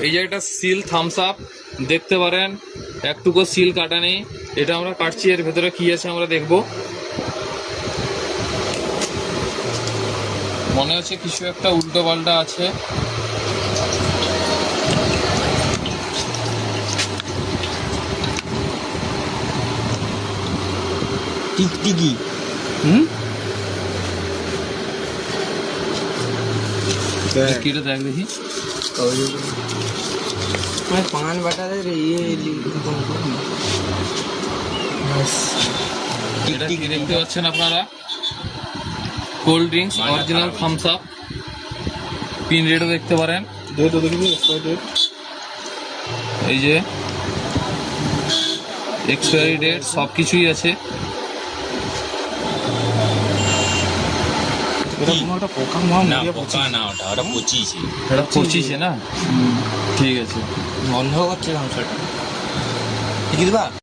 এই যে একটা সিল থামস আপ দেখতে পারেন, একটুকু সিল কাটা নেই। এটা আমরা কাটছি, এর ভেতরে কি আছে আমরা দেখব। মনে হচ্ছে কিছু একটা উল্টো পাল্টা আছে। টিকটিকি। কিটা দেখ দেখি। पान बटा दे रे ये এটা কি দেখতে পাচ্ছেন আপনারা? Cold drinks original Thums Up. Pin রেটও দেখতে পারেন। এই যে এক্সপায়ারি ডেট সব কিছুই আছে। একটা পোকা না পোকা না, ওটা পচিয়েছে। এটা পচিছে না? ঠিক আছে, বন্ধ করছে ধ্বংসটা। ঠিক আছে বা